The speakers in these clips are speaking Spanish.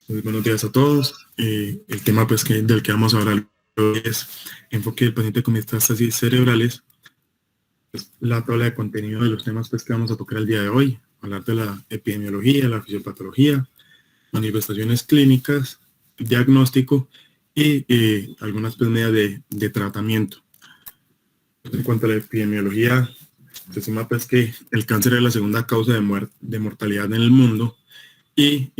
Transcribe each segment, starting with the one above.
Muy buenos días a todos. El tema pues, del que vamos a hablar hoy es enfoque del paciente con metástasis cerebrales. Es la tabla de contenido de los temas pues, que vamos a tocar el día de hoy. Hablar de la epidemiología, la fisiopatología, manifestaciones clínicas, diagnóstico y algunas pues, medidas de tratamiento. En cuanto a la epidemiología, se estima pues, que el cáncer es la segunda causa de mortalidad en el mundo y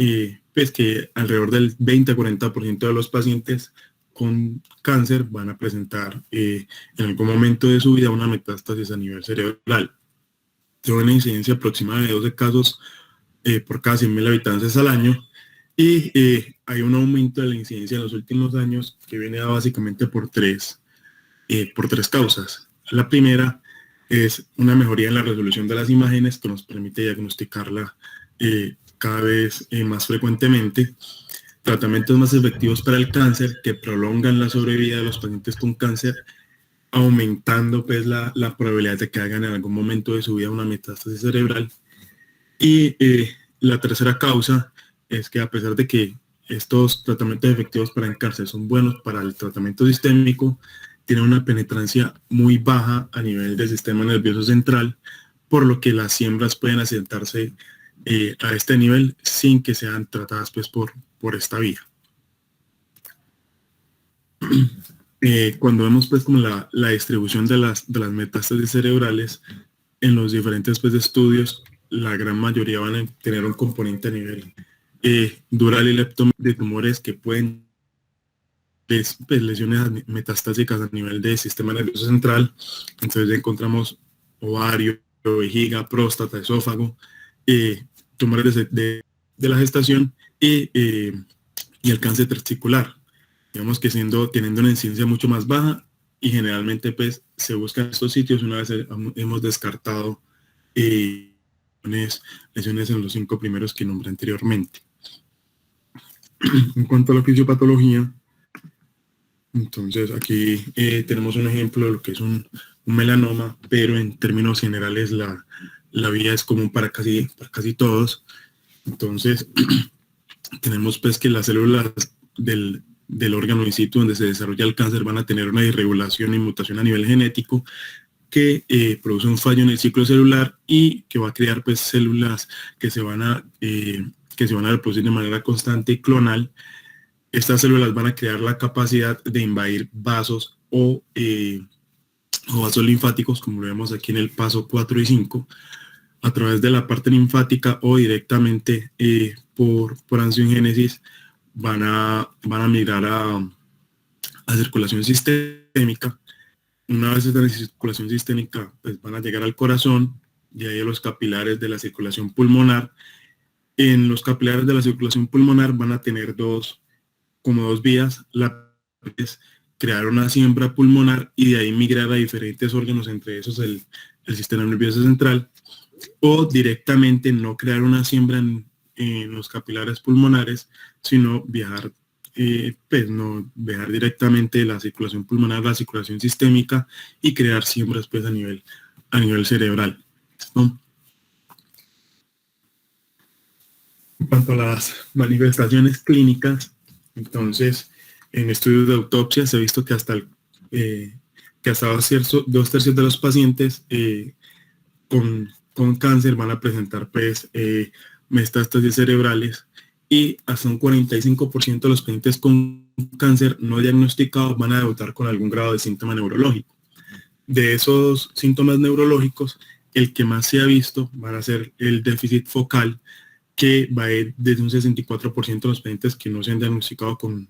pues que alrededor del 20 a 40% de los pacientes con cáncer van a presentar en algún momento de su vida una metástasis a nivel cerebral. Tiene una incidencia aproximada de 12 casos por cada 100.000 habitantes al año y hay un aumento de la incidencia en los últimos años que viene dado básicamente por tres causas. La primera es una mejoría en la resolución de las imágenes que nos permite diagnosticarla cada vez más frecuentemente, tratamientos más efectivos para el cáncer que prolongan la sobrevida de los pacientes con cáncer, aumentando pues la probabilidad de que hagan en algún momento de su vida una metástasis cerebral. Y la tercera causa es que a pesar de que estos tratamientos efectivos para el cáncer son buenos para el tratamiento sistémico, tienen una penetrancia muy baja a nivel del sistema nervioso central, por lo que las siembras pueden asentarse a este nivel sin que sean tratadas pues, por esta vía. Cuando vemos pues como la distribución de las metástasis cerebrales en los diferentes pues, estudios, la gran mayoría van a tener un componente a nivel dural y leptomedular de tumores que pueden pues, lesiones metastásicas a nivel del sistema nervioso central. Entonces encontramos ovario, vejiga, próstata, esófago, tumores de la gestación y el cáncer testicular. Digamos que teniendo una incidencia mucho más baja y generalmente pues se buscan estos sitios una vez hemos descartado lesiones en los 5 primeros que nombré anteriormente. En cuanto a la fisiopatología, entonces aquí tenemos un ejemplo de lo que es un melanoma, pero en términos generales la vía es común para casi todos. Entonces tenemos pues que las células del órgano in situ donde se desarrolla el cáncer van a tener una irregulación y mutación a nivel genético que produce un fallo en el ciclo celular y que va a crear pues células que se van a reproducir de manera constante y clonal. Estas células van a crear la capacidad de invadir vasos o vasos linfáticos, como lo vemos aquí en el paso 4 y 5, a través de la parte linfática o directamente por angiogénesis van a migrar a circulación sistémica. Una vez están en circulación sistémica, pues van a llegar al corazón, de ahí a los capilares de la circulación pulmonar. En los capilares de la circulación pulmonar van a tener dos vías. La es crear una siembra pulmonar y de ahí migrar a diferentes órganos, entre esos el sistema nervioso central, o directamente no crear una siembra en los capilares pulmonares, sino viajar directamente de la circulación pulmonar a la circulación sistémica y crear siembras pues a nivel cerebral, ¿no? En cuanto a las manifestaciones clínicas, entonces en estudios de autopsia se ha visto que hasta 2/3 de los pacientes con cáncer van a presentar pues metástasis cerebrales y hasta un 45% de los pacientes con cáncer no diagnosticados van a debutar con algún grado de síntoma neurológico. De esos síntomas neurológicos, el que más se ha visto van a ser el déficit focal, que va a ir desde un 64% de los pacientes que no se han diagnosticado con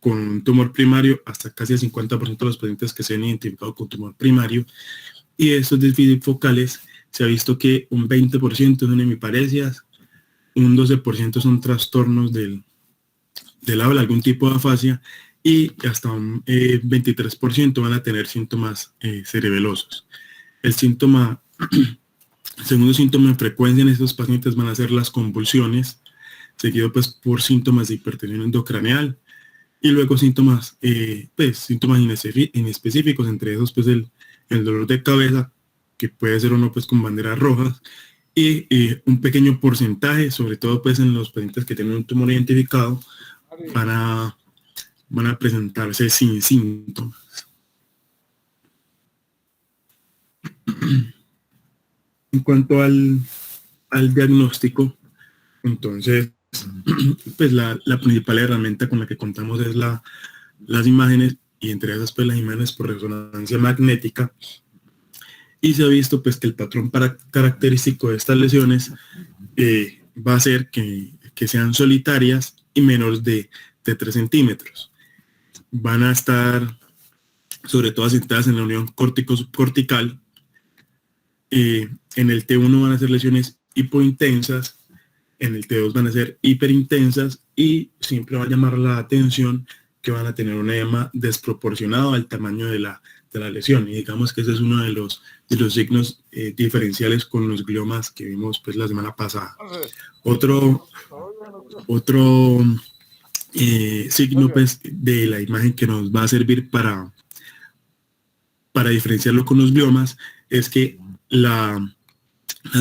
un tumor primario hasta casi el 50% de los pacientes que se han identificado con tumor primario. Y de estos déficits focales se ha visto que un 20% son hemiparesias, un 12% son trastornos del habla, algún tipo de afasia, y hasta un 23% van a tener síntomas cerebelosos. El segundo síntoma en frecuencia en estos pacientes van a ser las convulsiones, seguido pues por síntomas de hipertensión endocraneal, y luego síntomas inespecíficos, entre esos pues el dolor de cabeza, que puede ser uno pues con banderas rojas, un pequeño porcentaje, sobre todo pues en los pacientes que tienen un tumor identificado, van a presentarse sin síntomas. En cuanto al diagnóstico, entonces, pues la principal herramienta con la que contamos es las imágenes, y entre esas pues las imágenes por resonancia magnética, y se ha visto pues que el patrón característico de estas lesiones va a ser que sean solitarias y menos de 3 centímetros. Van a estar sobre todo asentadas en la unión córtico-subcortical. En el T1 van a ser lesiones hipointensas, en el T2 van a ser hiperintensas, y siempre va a llamar la atención que van a tener un edema desproporcionado al tamaño de la lesión, y digamos que ese es uno de los signos diferenciales con los gliomas que vimos pues la semana pasada. Otro signo pues de la imagen que nos va a servir para diferenciarlo con los gliomas es que las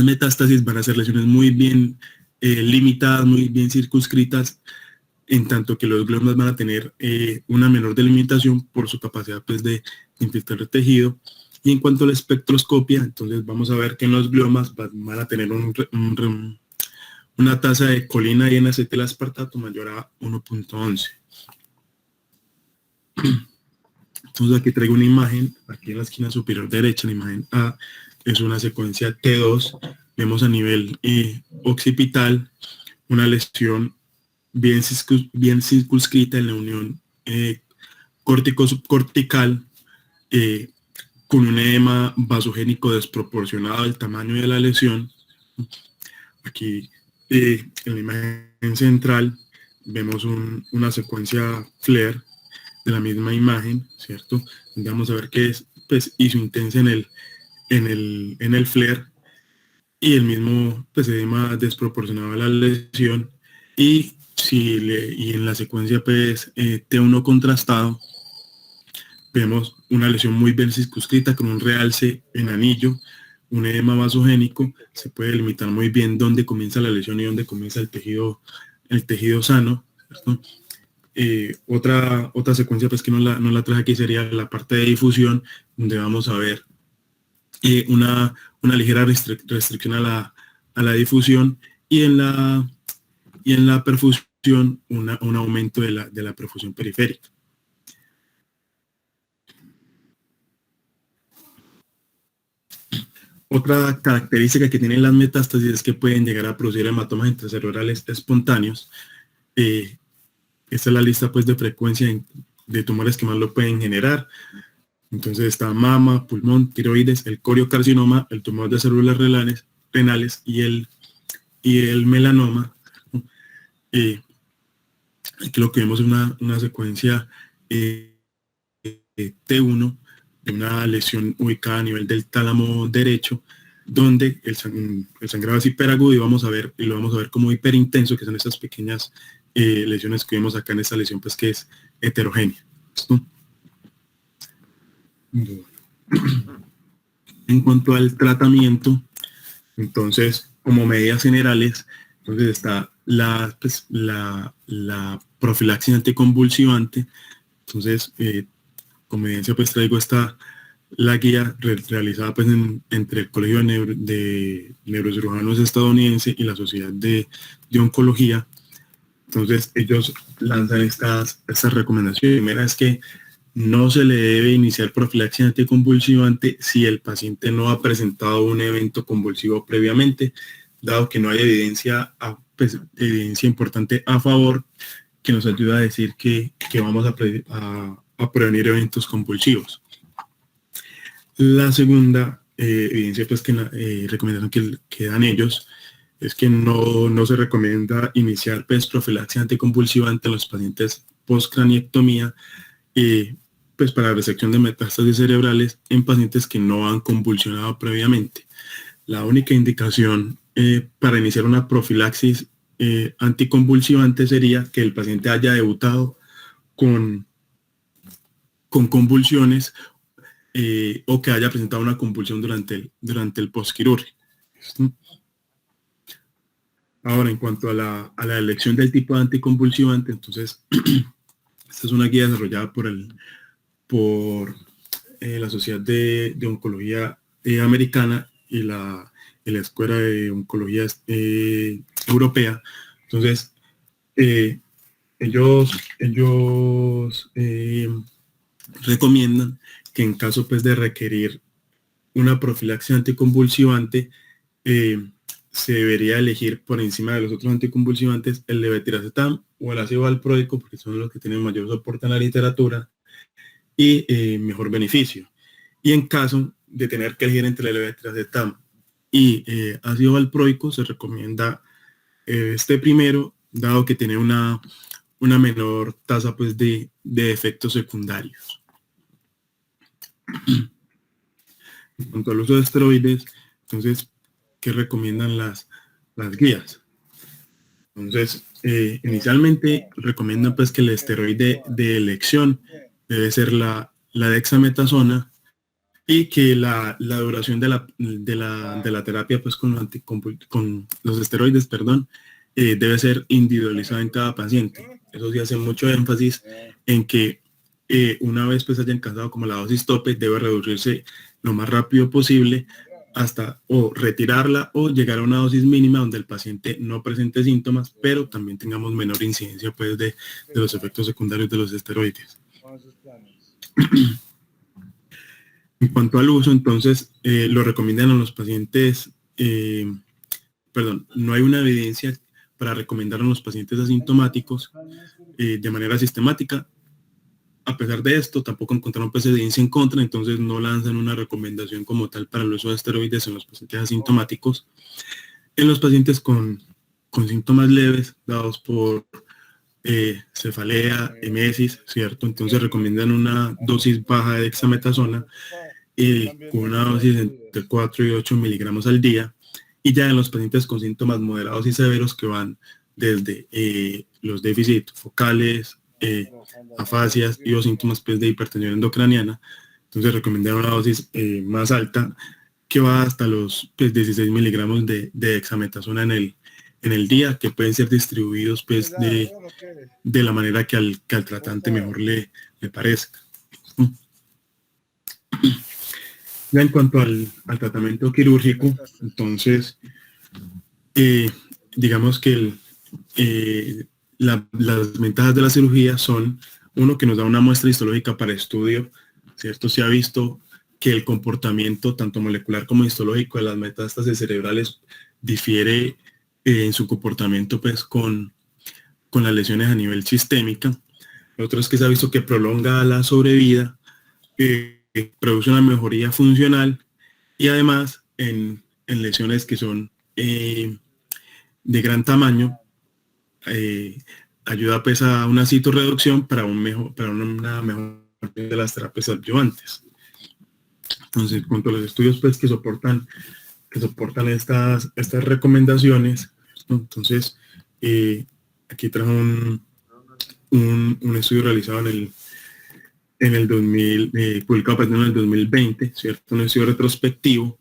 metástasis van a ser lesiones muy bien limitadas, muy bien circunscritas, en tanto que los gliomas van a tener una menor delimitación por su capacidad pues, de infiltrar el tejido. Y en cuanto a la espectroscopia, entonces vamos a ver que en los gliomas van a tener una tasa de colina y N-acetil-aspartato mayor a 1.11. Entonces aquí traigo una imagen, aquí en la esquina superior derecha, la imagen A, es una secuencia T2, vemos a nivel occipital una lesión bien circunscrita en la unión córtico-subcortical, con un edema vasogénico desproporcionado al tamaño de la lesión. Aquí en la imagen central vemos una secuencia FLAIR de la misma imagen, ¿cierto? Vamos a ver qué es pues, isointensa en el FLAIR, y el mismo pues, edema desproporcionado a la lesión, y en la secuencia pues, T1 contrastado vemos una lesión muy bien circunscrita con un realce en anillo, un edema vasogénico. Se puede delimitar muy bien dónde comienza la lesión y dónde comienza el tejido sano, ¿cierto? Otra secuencia pues que no la traje aquí sería la parte de difusión, donde vamos a ver una ligera restricción a la difusión, y en la perfusión un aumento de la perfusión periférica. Otra característica que tienen las metástasis es que pueden llegar a producir hematomas intracerebrales espontáneos. Esta es la lista pues, de frecuencia de tumores que más lo pueden generar. Entonces está mama, pulmón, tiroides, el coriocarcinoma, el tumor de células renales y el melanoma. Aquí lo que vemos es una secuencia T1 de una lesión ubicada a nivel del tálamo derecho, donde el sangrado es hiperagudo, y lo vamos a ver como hiperintenso, que son estas pequeñas lesiones que vemos acá en esta lesión, pues que es heterogénea. ¿Listo? Bueno. En cuanto al tratamiento, entonces, como medidas generales, entonces está la profilaxis anticonvulsivante. Entonces, como evidencia, pues traigo la guía realizada pues, entre el Colegio de Neurocirujanos estadounidense y la Sociedad de Oncología. Entonces, ellos lanzan estas recomendaciones. La primera es que no se le debe iniciar profilaxis anticonvulsivante si el paciente no ha presentado un evento convulsivo previamente, dado que no hay evidencia importante a favor que nos ayuda a decir que vamos a prevenir eventos convulsivos. La segunda evidencia, pues, recomendación que dan ellos, es que no se recomienda iniciar profilaxis anticonvulsiva ante los pacientes postcraniectomía, pues para resección de metástasis cerebrales en pacientes que no han convulsionado previamente. La única indicación para iniciar una profilaxis anticonvulsivante sería que el paciente haya debutado con convulsiones o que haya presentado una convulsión durante el postquirúrgico. Ahora, en cuanto a la elección del tipo de anticonvulsivante, entonces, esta es una guía desarrollada por la Sociedad de Oncología Americana y la Escuela de Oncología Europea. Entonces, eh, ellos recomiendan que en caso pues, de requerir una profilaxis anticonvulsivante, eh, se debería elegir por encima de los otros anticonvulsivantes el levetiracetam o el ácido valproico, porque son los que tienen mayor soporte en la literatura y mejor beneficio. Y en caso de tener que elegir entre el levetiracetam y ácido valproico, se recomienda este primero, dado que tiene una menor tasa pues, de efectos secundarios. En cuanto al uso de esteroides, entonces, ¿qué recomiendan las guías? Entonces, inicialmente recomiendan pues que el esteroide de elección debe ser la dexametasona y que la duración de la terapia pues con los esteroides, perdón, debe ser individualizada en cada paciente. Eso sí hace mucho énfasis en que una vez pues hayan alcanzado como la dosis tope, debe reducirse lo más rápido posible hasta o retirarla o llegar a una dosis mínima donde el paciente no presente síntomas, pero también tengamos menor incidencia pues de los efectos secundarios de los esteroides. En cuanto al uso, entonces, lo recomiendan a los pacientes, no hay una evidencia para recomendar a los pacientes asintomáticos de manera sistemática. A pesar de esto, tampoco encontraron pues, evidencia en contra, entonces no lanzan una recomendación como tal para el uso de esteroides en los pacientes asintomáticos. En los pacientes con síntomas leves, dados por cefalea, emesis, ¿cierto? Entonces recomiendan una dosis baja de dexametasona con una dosis entre 4 y 8 miligramos al día. Y ya en los pacientes con síntomas moderados y severos que van desde los déficits focales, afasias y los síntomas pues, de hipertensión endocraniana, entonces recomendar una dosis más alta que va hasta los pues, 16 miligramos de dexametasona en el día, que pueden ser distribuidos pues, de la manera que al tratante mejor le parezca. Ya en cuanto al tratamiento quirúrgico, entonces, digamos que las ventajas de la cirugía son, uno, que nos da una muestra histológica para estudio, ¿cierto? Se ha visto que el comportamiento, tanto molecular como histológico, de las metástasis cerebrales difiere en su comportamiento pues, con las lesiones a nivel sistémica. Lo otro es que se ha visto que prolonga la sobrevida, produce una mejoría funcional y además en lesiones que son de gran tamaño, ayuda pues a una citorreducción para una mejor de las terapias adyuvantes. Entonces, cuanto a los estudios pues que soportan estas recomendaciones, ¿no? Entonces, aquí trajo un estudio realizado en el 2000, publicado en el 2020, ¿cierto? Un estudio retrospectivo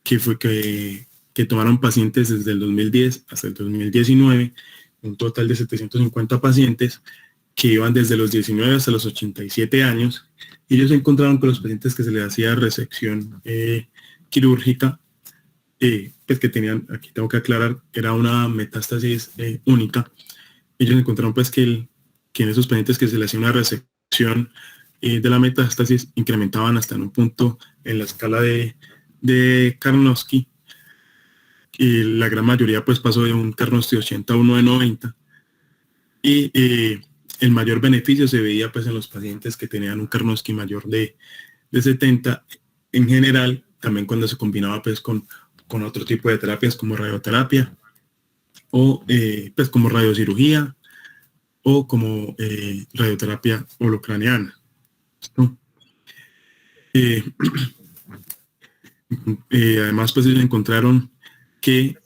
que fue que tomaron pacientes desde el 2010 hasta el 2019, un total de 750 pacientes que iban desde los 19 hasta los 87 años, y ellos encontraron que los pacientes que se les hacía resección quirúrgica, pues que tenían, aquí tengo que aclarar, era una metástasis única. Ellos encontraron pues que en esos pacientes que se les hacía una resección de la metástasis incrementaban hasta en un punto en la escala de Karnofsky, y la gran mayoría pues pasó de un Karnofsky 80 a uno de 90, y el mayor beneficio se veía pues en los pacientes que tenían un Karnofsky mayor de 70, en general, también cuando se combinaba pues con otro tipo de terapias como radioterapia o pues como radiocirugía o como radioterapia holocraniana, ¿no? Además pues ellos encontraron que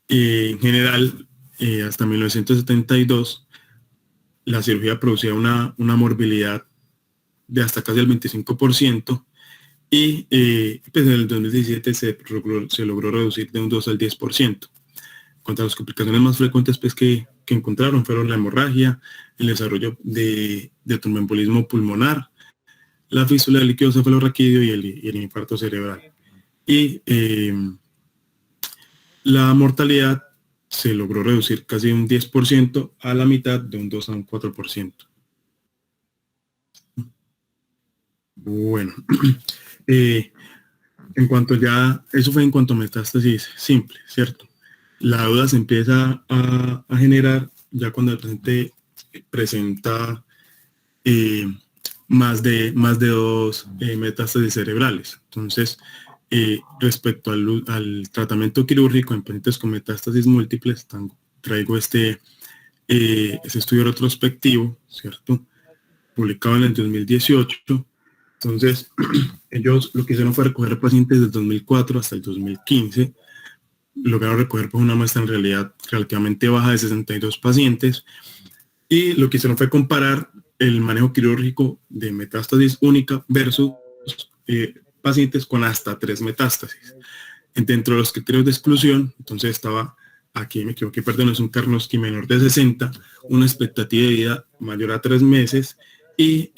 en general hasta 1972 la cirugía producía una morbilidad de hasta casi el 25%, y pues en el 2017 se logró reducir de un 2 al 10%. cuanto a las complicaciones más frecuentes pues, que encontraron fueron la hemorragia, el desarrollo de tromboembolismo pulmonar, la fístula del líquido cefalorraquídeo y el infarto cerebral. Y la mortalidad se logró reducir casi un 10% a la mitad, de un 2 a un 4%. Bueno, en cuanto eso fue en cuanto a metástasis simple, ¿cierto? La duda se empieza a generar ya cuando el paciente presenta más de dos metástasis cerebrales. Entonces, respecto al tratamiento quirúrgico en pacientes con metástasis múltiples, traigo este estudio retrospectivo, ¿cierto? Publicado en el 2018. Entonces, ellos lo que hicieron fue recoger pacientes del 2004 hasta el 2015. Lograron recoger pues, una muestra en realidad relativamente baja de 62 pacientes. Y lo que hicieron fue comparar el manejo quirúrgico de metástasis única versus pacientes con hasta 3 metástasis. Dentro de los criterios de exclusión, entonces estaba, aquí me equivoqué, perdón, es un Karnofsky menor de 60, una expectativa de vida mayor a 3 meses y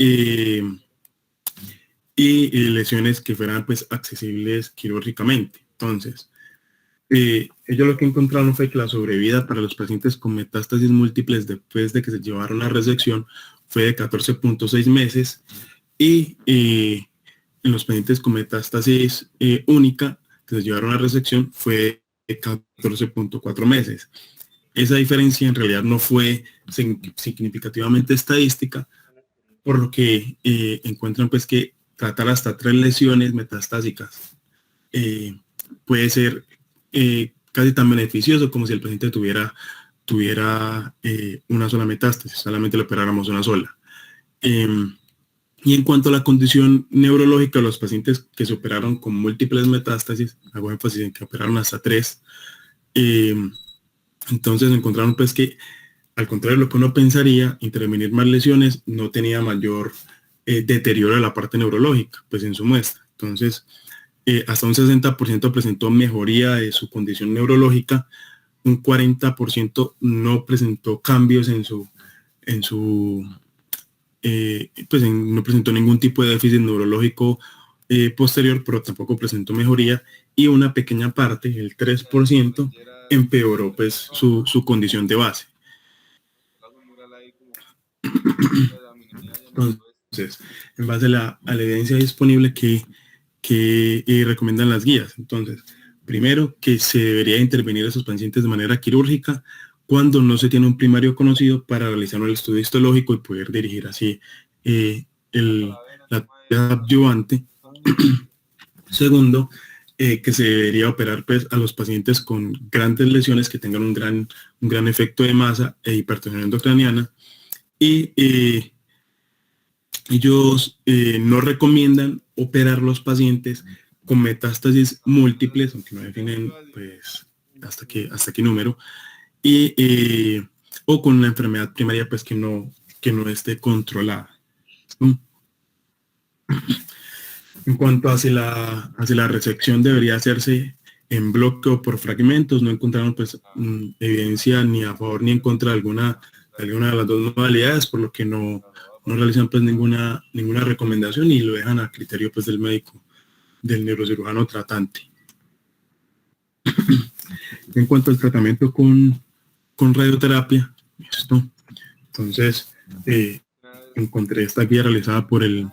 lesiones que fueran pues accesibles quirúrgicamente. Entonces, ellos lo que encontraron fue que la sobrevida para los pacientes con metástasis múltiples después de que se llevaron a resección fue de 14.6 meses y en los pacientes con metástasis única que se llevaron a resección fue de 14.4 meses. Esa diferencia en realidad no fue significativamente estadística, por lo que encuentran pues que tratar hasta 3 lesiones metastásicas puede ser casi tan beneficioso como si el paciente tuviera una sola metástasis, solamente le operáramos una sola. Y en cuanto a la condición neurológica de los pacientes que se operaron con múltiples metástasis, hago énfasis en que operaron hasta 3, entonces encontraron pues que, al contrario de lo que uno pensaría, intervenir más lesiones no tenía mayor deterioro de la parte neurológica, pues en su muestra. Entonces, hasta un 60% presentó mejoría de su condición neurológica, un 40% no presentó cambios no presentó ningún tipo de déficit neurológico posterior, pero tampoco presentó mejoría, y una pequeña parte, el 3%, empeoró pues su condición de base. Entonces, en base a la evidencia disponible que recomiendan las guías. Entonces, primero, que se debería intervenir a esos pacientes de manera quirúrgica cuando no se tiene un primario conocido para realizar el estudio histológico y poder dirigir así la adyuvante. Segundo, que se debería operar pues, a los pacientes con grandes lesiones que tengan un gran efecto de masa e hipertensión endocraniana. Y ellos no recomiendan operar los pacientes con metástasis múltiples, aunque no definen pues hasta qué número, o con una enfermedad primaria pues que no esté controlada. En cuanto hacia la resección, debería hacerse en bloque o por fragmentos. No encontraron pues evidencia ni a favor ni en contra de alguna de las dos modalidades, por lo que no realizan pues ninguna recomendación y lo dejan a criterio pues del médico, del neurocirujano tratante. En cuanto al tratamiento con radioterapia, esto, entonces encontré esta guía realizada por el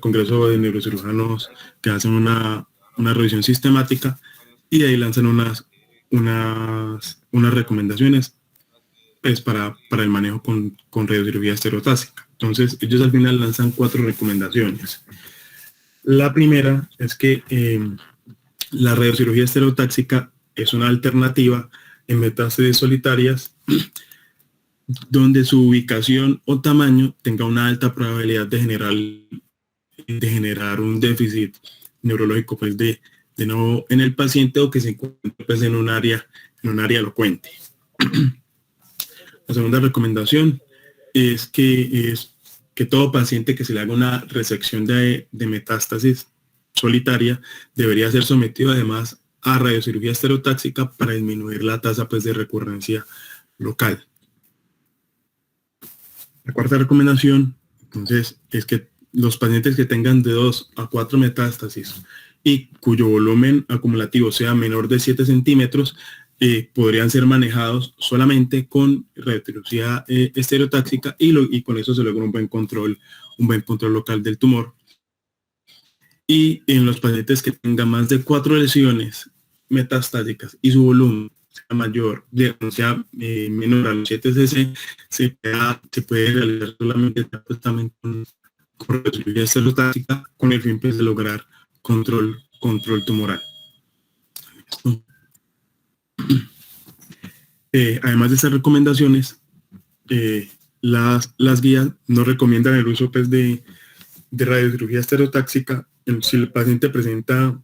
Congreso de Neurocirujanos, que hacen una revisión sistemática y de ahí lanzan unas recomendaciones pues, para el manejo con radiocirugía estereotáxica. Entonces, ellos al final lanzan 4 recomendaciones. La primera es que la radiocirugía estereotáxica es una alternativa en metástasis solitarias donde su ubicación o tamaño tenga una alta probabilidad de generar un déficit neurológico pues, de nuevo en el paciente, o que se encuentre pues, en un área elocuente. La segunda recomendación es que todo paciente que se le haga una resección de metástasis solitaria debería ser sometido además a radiocirugía estereotáxica para disminuir la tasa pues, de recurrencia local. La cuarta recomendación, entonces, es que los pacientes que tengan de 2 a 4 metástasis y cuyo volumen acumulativo sea menor de 7 centímetros, podrían ser manejados solamente con radiocirugía estereotáxica y con eso se logra un buen control local del tumor. Y en los pacientes que tengan más de 4 lesiones metastáticas y su volumen sea mayor, sea menor a los 7 cc, se puede realizar solamente con radiocirugía estereotáxica con el fin pues, de lograr control tumoral. Además de estas recomendaciones, las guías no recomiendan el uso pues, de radiocirugía estereotáxica si el paciente presenta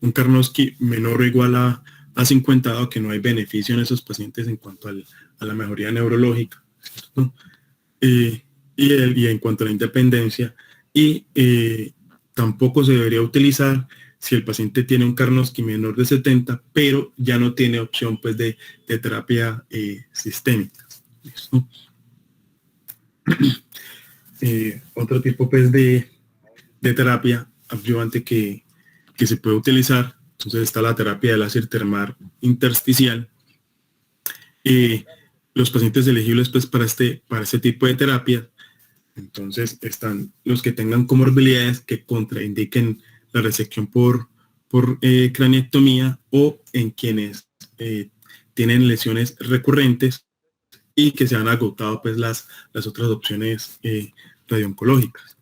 un Karnofsky menor o igual a 50, dado que no hay beneficio en esos pacientes en cuanto a la mejoría neurológica, ¿cierto? Y en cuanto a la independencia, y tampoco se debería utilizar si el paciente tiene un Karnofsky menor de 70, pero ya no tiene opción pues, de terapia sistémica. ¿Listo? Otro tipo pues, de terapia adyuvante que se puede utilizar, entonces está la terapia de láser termal intersticial. Los pacientes elegibles pues, para este tipo de terapia, entonces están los que tengan comorbilidades que contraindiquen la resección por craniectomía o en quienes tienen lesiones recurrentes y que se han agotado pues, las otras opciones radiooncológicas.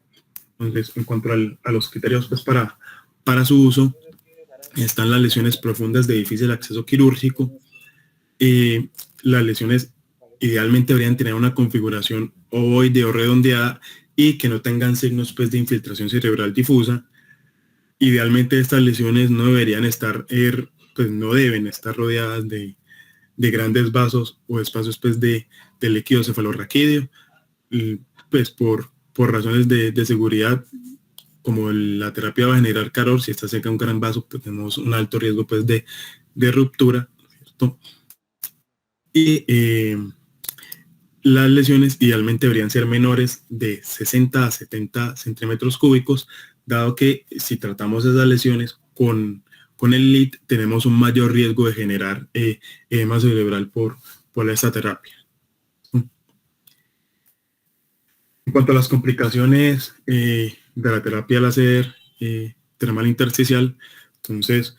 Entonces, en cuanto a los criterios pues, para su uso, están las lesiones profundas de difícil acceso quirúrgico. Las lesiones idealmente deberían tener una configuración ovoide o redondeada y que no tengan signos pues, de infiltración cerebral difusa. Idealmente estas lesiones no deberían estar, pues no deben estar rodeadas de grandes vasos o espacios pues, de líquido cefalorraquídeo, pues por razones de seguridad. Como la terapia va a generar calor, si está cerca de un gran vaso, pues tenemos un alto riesgo pues, de ruptura, ¿cierto? Y las lesiones idealmente deberían ser menores de 60 a 70 centímetros cúbicos, dado que si tratamos esas lesiones con el LIT, tenemos un mayor riesgo de generar edema cerebral por esta terapia. En cuanto a las complicaciones de la terapia láser termal intersticial, entonces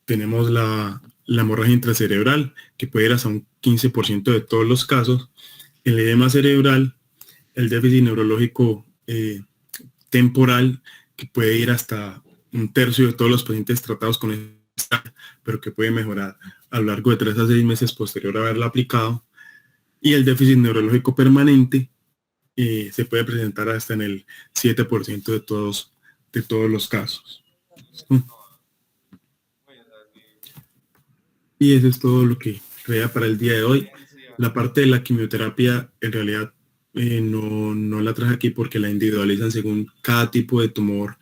tenemos la hemorragia intracerebral, que puede ir hasta un 15% de todos los casos, el edema cerebral, el déficit neurológico temporal, que puede ir hasta un tercio de todos los pacientes tratados con esta, pero que puede mejorar a lo largo de 3 a 6 meses posterior a haberla aplicado, y el déficit neurológico permanente, se puede presentar hasta en el 7% de todos los casos. Y eso es todo lo que traía para el día de hoy. La parte de la quimioterapia en realidad no la traje aquí porque la individualizan según cada tipo de tumor,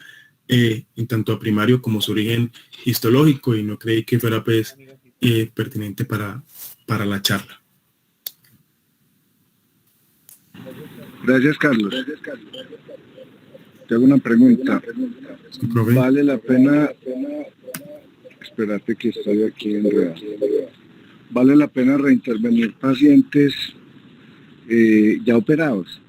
en tanto a primario como su origen histológico, y no creí que fuera pues pertinente para la charla. Gracias, Carlos. Te hago una pregunta. ¿Vale la pena? Espérate que estoy aquí enredado. ¿Vale la pena reintervenir pacientes ya operados?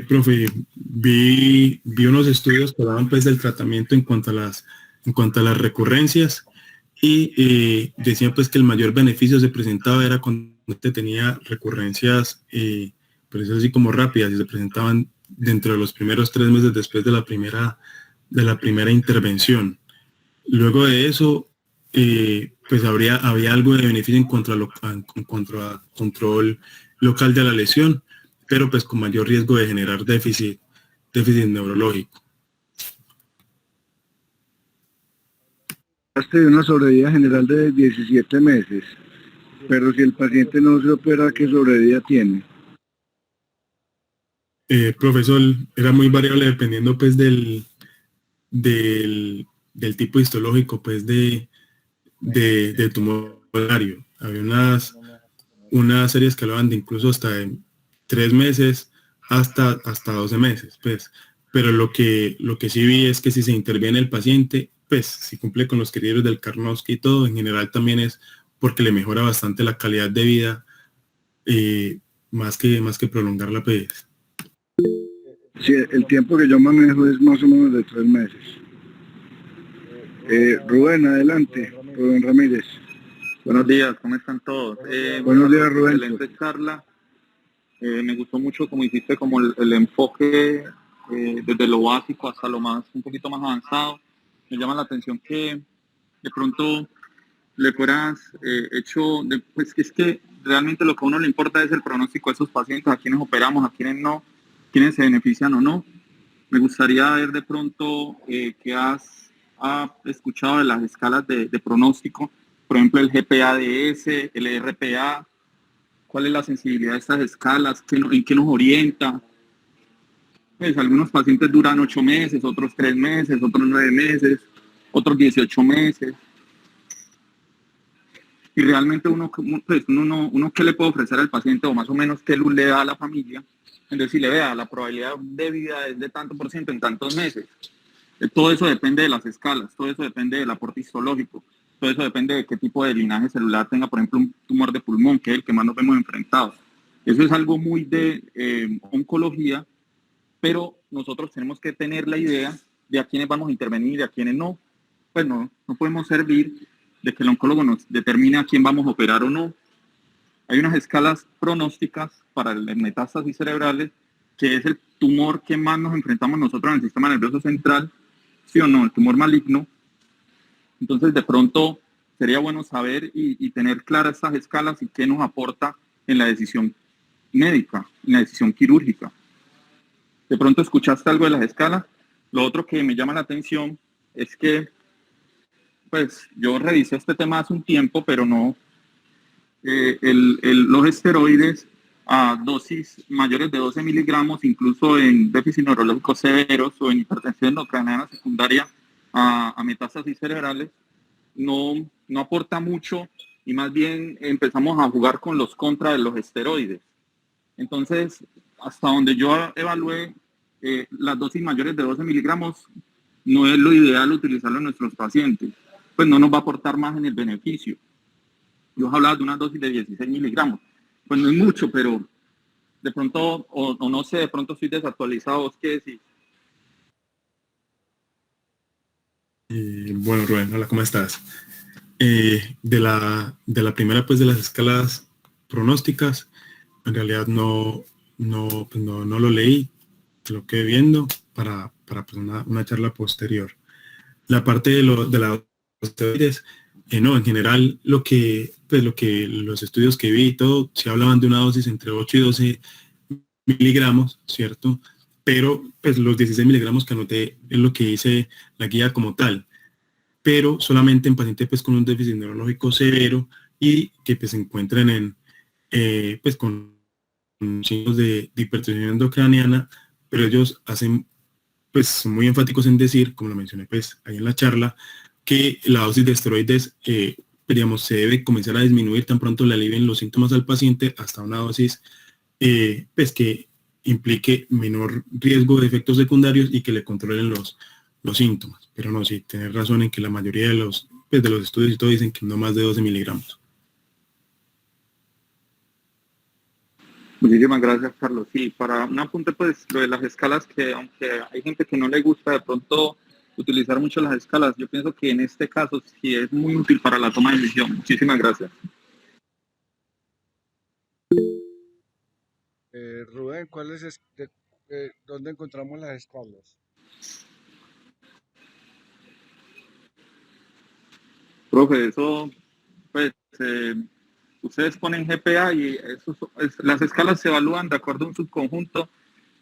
Profe, vi unos estudios que hablaban pues del tratamiento en cuanto a las recurrencias, y decían pues que el mayor beneficio se presentaba era cuando te tenía recurrencias, pues así como rápidas, y se presentaban dentro de los primeros 3 meses después de la primera intervención. Luego de eso, pues había algo de beneficio en cuanto a control local de la lesión, pero pues con mayor riesgo de generar déficit neurológico. De una sobrevida general de 17 meses, pero si el paciente no se opera, ¿qué sobrevida tiene? Profesor, era muy variable dependiendo pues del del tipo histológico pues de tumor ovario. Había unas series que hablaban de incluso hasta de 3 meses hasta 12 meses, pues. Pero lo que sí vi es que si se interviene el paciente, pues si cumple con los criterios del Karnofsky y todo, en general también es porque le mejora bastante la calidad de vida, más que prolongar la PDS. Sí, el tiempo que yo manejo es más o menos de 3 meses. Rubén, adelante. Rubén Ramírez. Buenos días, ¿cómo están todos? Buenos días, Rubén. Excelente charla. Me gustó mucho como hiciste como el enfoque desde lo básico hasta lo más un poquito más avanzado. Me llama la atención que de pronto le fueras pues que es que realmente lo que a uno le importa es el pronóstico de esos pacientes, a quienes operamos, a quienes no, quienes se benefician o no. Me gustaría ver de pronto que has escuchado de las escalas de pronóstico, por ejemplo el GPA-DS, el RPA, cuál es la sensibilidad de estas escalas, en qué nos orienta. Pues algunos pacientes duran 8 meses, otros 3 meses, otros 9 meses, otros 18 meses. Y realmente uno qué le puede ofrecer al paciente o más o menos qué luz le da a la familia. Es decir, le vea, la probabilidad de vida es de tanto por ciento en tantos meses. Todo eso depende de las escalas, todo eso depende del aporte histológico, todo eso depende de qué tipo de linaje celular tenga, por ejemplo, un tumor de pulmón, que es el que más nos vemos enfrentados. Eso es algo muy de oncología, pero nosotros tenemos que tener la idea de a quiénes vamos a intervenir y a quiénes no. Pues no podemos servir de que el oncólogo nos determine a quién vamos a operar o no. Hay unas escalas pronósticas para las metástasis cerebrales, que es el tumor que más nos enfrentamos nosotros en el sistema nervioso central, sí o no, el tumor maligno. Entonces, de pronto, sería bueno saber y tener claras estas escalas y qué nos aporta en la decisión médica, en la decisión quirúrgica. De pronto, ¿escuchaste algo de las escalas? Lo otro que me llama la atención es que, pues, yo revisé este tema hace un tiempo, pero no, los esteroides a dosis mayores de 12 miligramos, incluso en déficit neurológicos severos o en hipertensión endocrinal secundaria a metástasis cerebrales, no aporta mucho y más bien empezamos a jugar con los contras de los esteroides. Entonces, hasta donde yo evalué, las dosis mayores de 12 miligramos no es lo ideal utilizarlo en nuestros pacientes, pues no nos va a aportar más en el beneficio. Yo hablaba de una dosis de 16 miligramos, pues no es mucho, pero de pronto, o no sé, de pronto estoy desactualizado, ¿qué decís? Bueno, Rubén, hola, ¿cómo estás? De la primera, pues de las escalas pronósticas, en realidad no lo leí, lo quedé viendo para pues, una charla posterior. La parte de las esteroides, no, en general los estudios que vi y todo, se hablaban de una dosis entre 8 y 12 miligramos, ¿cierto? Pero pues los 16 miligramos que anoté es lo que dice la guía como tal, pero solamente en pacientes pues con un déficit neurológico severo y que pues se encuentren pues con signos de hipertensión endocraniana, pero ellos hacen pues son muy enfáticos en decir, como lo mencioné pues ahí en la charla, que la dosis de esteroides digamos, se debe comenzar a disminuir tan pronto le alivien los síntomas al paciente hasta una dosis pues que implique menor riesgo de efectos secundarios y que le controlen los síntomas. Pero no, sí, tener razón en que la mayoría de los estudios y todo dicen que no más de 12 miligramos. Muchísimas gracias, Carlos. Sí, para un apunte, pues, lo de las escalas, que aunque hay gente que no le gusta de pronto utilizar mucho las escalas, yo pienso que en este caso sí es muy útil para la toma de decisión. Muchísimas gracias. Rubén, ¿dónde encontramos las escalas? Profe, eso, pues, ustedes ponen GPA y las escalas se evalúan de acuerdo a un subconjunto,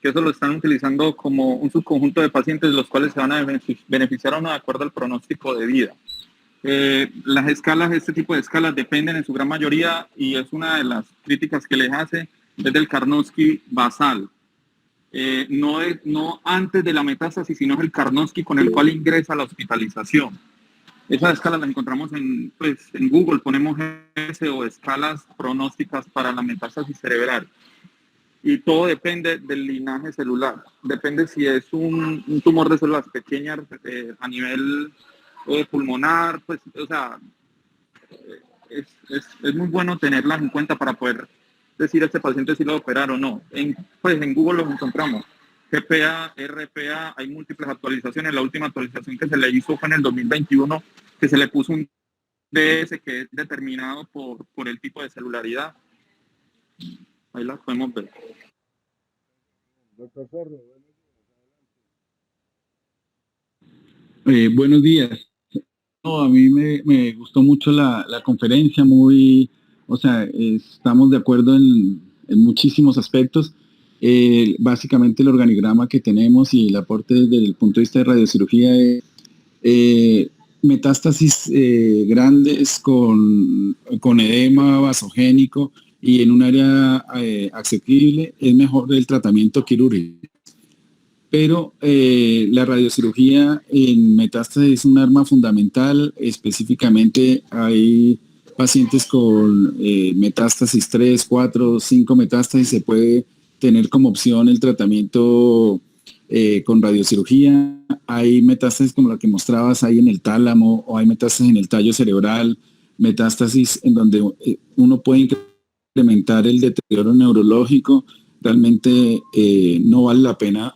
que eso lo están utilizando como un subconjunto de pacientes los cuales se van a beneficiar o no de acuerdo al pronóstico de vida. Las escalas, este tipo de escalas dependen en su gran mayoría, y es una de las críticas que les hace, es del Karnofsky basal. no antes de la metástasis, sino es el Karnofsky con el cual ingresa a la hospitalización. Esas escalas las encontramos en Google, ponemos ese o escalas pronósticas para la metástasis cerebral. Y todo depende del linaje celular. Depende si es un tumor de células pequeñas a nivel pulmonar, pues, o sea, es muy bueno tenerlas en cuenta para poder decir a este paciente si lo va a operar o no. En Google los encontramos. GPA, RPA, hay múltiples actualizaciones. La última actualización que se le hizo fue en el 2021, que se le puso un DS que es determinado por el tipo de celularidad. Ahí las podemos ver. Doctor Sordo, buenos días. No, a mí me gustó mucho la conferencia, o sea, estamos de acuerdo en muchísimos aspectos. Básicamente el organigrama que tenemos y el aporte desde el punto de vista de radiocirugía es metástasis grandes con edema vasogénico y en un área asequible, es mejor el tratamiento quirúrgico. Pero la radiocirugía en metástasis es un arma fundamental. Específicamente hay pacientes con metástasis 3, 4, 5 metástasis. Se puede tener como opción el tratamiento con radiocirugía. Hay metástasis como la que mostrabas ahí en el tálamo, o hay metástasis en el tallo cerebral, metástasis en donde uno puede incrementar el deterioro neurológico. Realmente no vale la pena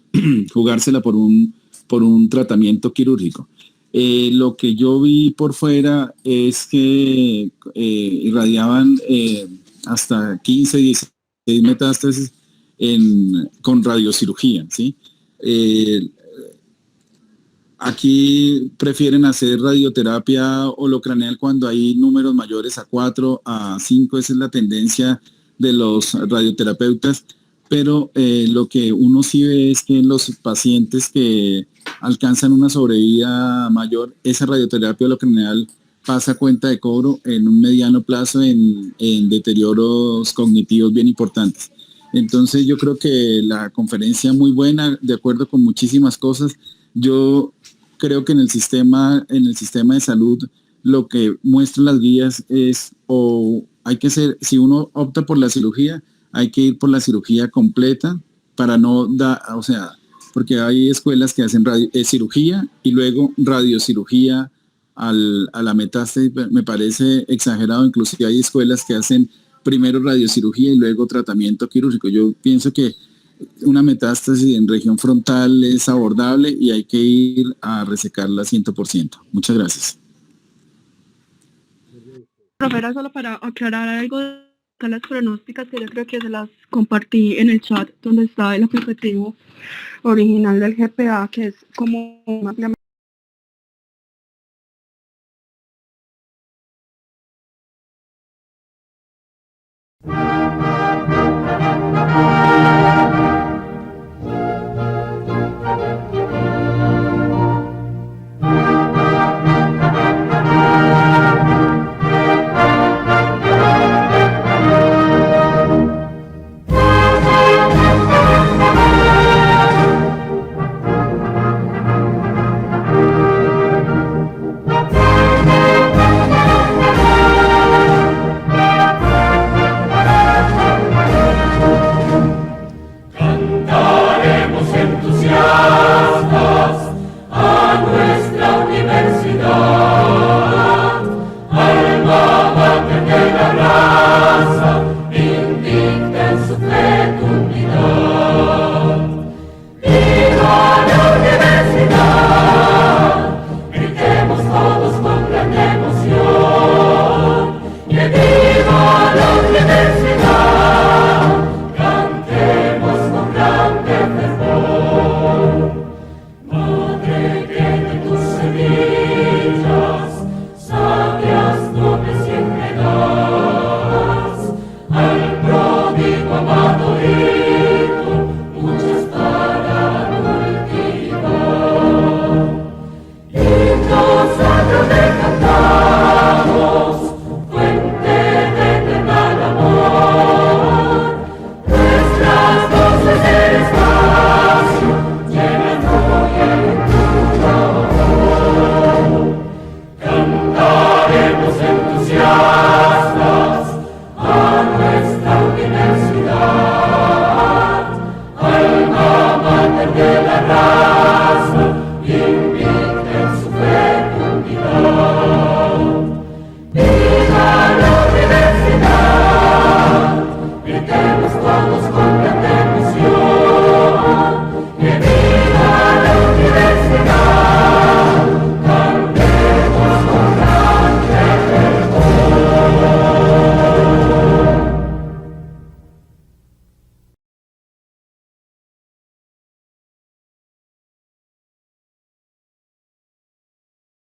jugársela por un tratamiento quirúrgico. Lo que yo vi por fuera es que irradiaban hasta 15, 16 metástasis con radiocirugía, ¿sí? Aquí prefieren hacer radioterapia holocraneal cuando hay números mayores a 4, a 5, esa es la tendencia de los radioterapeutas. Pero lo que uno sí ve es que en los pacientes que alcanzan una sobrevida mayor, esa radioterapia holocraneal pasa a cuenta de cobro en un mediano plazo en deterioros cognitivos bien importantes. Entonces yo creo que la conferencia muy buena, de acuerdo con muchísimas cosas. Yo creo que en el sistema de salud lo que muestran las guías es, si uno opta por la cirugía, hay que ir por la cirugía completa para porque hay escuelas que hacen cirugía y luego radiocirugía a la metástasis. Me parece exagerado. Inclusive hay escuelas que hacen primero radiocirugía y luego tratamiento quirúrgico. Yo pienso que una metástasis en región frontal es abordable y hay que ir a resecarla 100%. Muchas gracias. Profesora, solo para aclarar algo de las pronósticas, que yo creo que se las compartí en el chat donde está el aplicativo original del GPA, que es como ampliamente